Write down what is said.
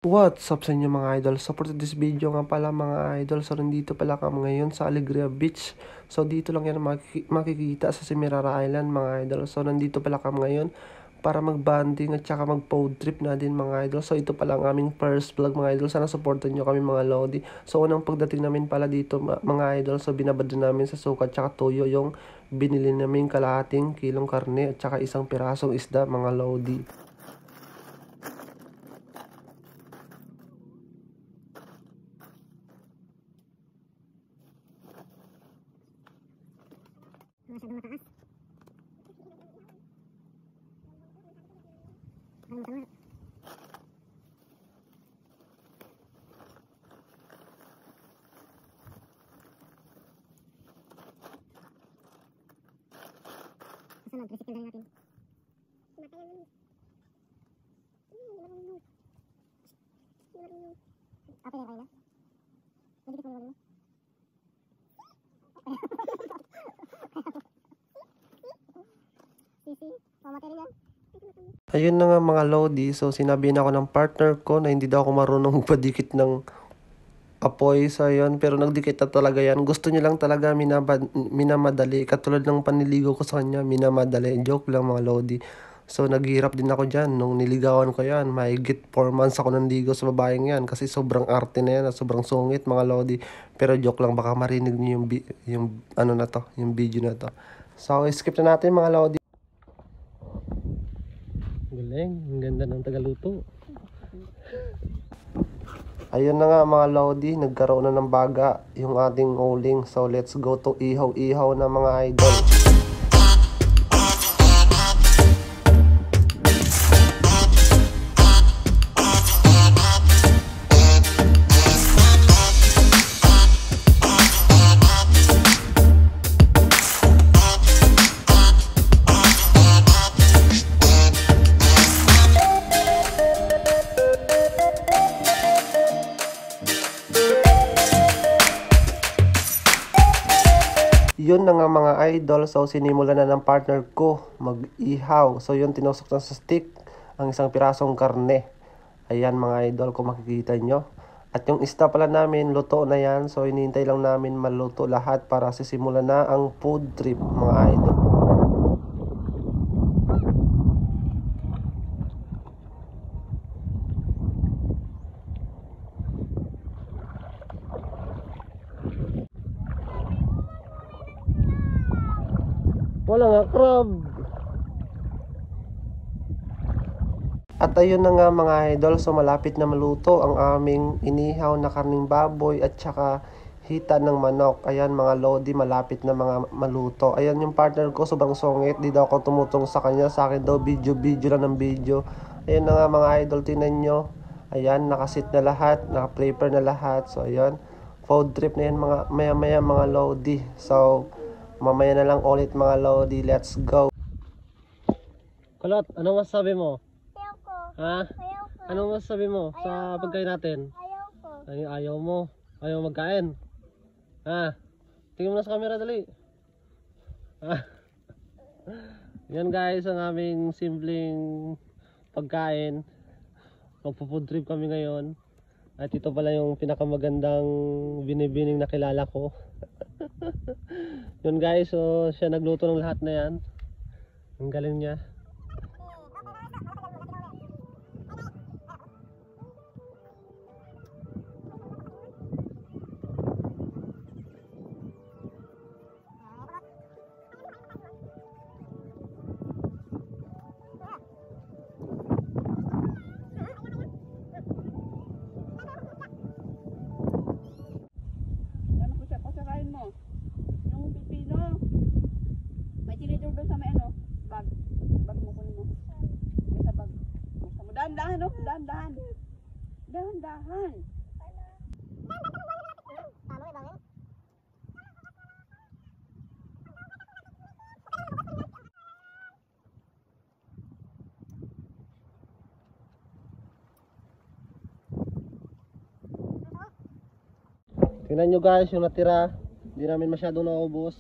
What's up sa inyo mga idol? So for this video nga pala mga idol, so nandito pala kami ngayon sa Alegria Beach. So dito lang yan makikita sa Semirara Island mga idol. So nandito pala kami ngayon para mag-bonding at saka mag-food trip na din mga idol. So ito pala ang aming first vlog mga idol. Sana supportan nyo kami mga lodi. So unang pagdating namin pala dito mga idol, so binabad namin sa suka at saka toyo yung binili namin kalahating kilong karne at saka isang pirasong isda mga lodi. Masyadong mataas. Susunod, tricycle na natin. Matayan. Marunong. Okay na kayo na? Nagigit mo naman mo? Ayun na nga mga lodi, so sinabi na ako ng partner ko na hindi daw ako marunong magpadikit ng apoy. So ayun, pero nagdikit na talaga yan. Gusto niya lang talaga minamadali. Katulad ng paniligo ko sa kanya, minamadali. Joke lang mga lodi. So naghihirap din ako dyan nung niligawan ko yan. Mahigit 4 months ako nandigo sa babaeng yan kasi sobrang arte na yan at sobrang sungit mga lodi. Pero joke lang, baka marinig niyo yung ano na to, yung video na to. So skip na natin mga lodi. Galing, ang ganda ng tagaluto. Ayun na nga mga lodi, nagkaroon na ng baga yung ating uling. So let's go to ihaw-ihaw na mga idol. Yun na nga mga idol, so sinimulan na ng partner ko mag-ihaw. So yun, tinusok na sa stick ang isang pirasong karne. Ayan mga idol, kung makikita nyo. At yung isda pala namin, luto na yan. So hinihintay lang namin maluto lahat para sisimulan na ang food trip mga idol. Wala nga crab. At ayun na nga mga idol, so malapit na maluto ang aming inihaw na karning baboy at saka hita ng manok. Ayan mga lodi, malapit na mga maluto. Ayan yung partner ko, sobrang sungit. Di daw ako tumutong sa kanya. Sa akin daw video lang ng video. Ayan na nga mga idol, tinan nyo. Ayan, nakasit na lahat, naka-prepare na lahat. So ayan, food trip na yan mga maya mga lodi. So mamaya na lang ulit mga lodi. Let's go. Kulot, ano masabi mo? Ayaw ko. Ha? Ayaw ko. Ano masabi mo sa Ayaw ko. pagkain natin? Ayaw ko. Ayaw mo? Ayaw magkain? Ha? Tingnan mo na sa camera dali. Ha? Yan guys ang aming simpleng pagkain. Magpo-food trip kami ngayon. At ito pala yung pinakamagandang binibining na kilala ko. Yun guys, so siya nagluto ng lahat na yan. Ang galing niya. Yung pipino, may tinidor doon sa may ano, bag mo kunin mo. May sa bag. Buksan mo. Dahan-dahan, no? Dahan-dahan. Dahan-dahan. Tingnan nyo guys yung natira. Hindi namin masyadong naubos.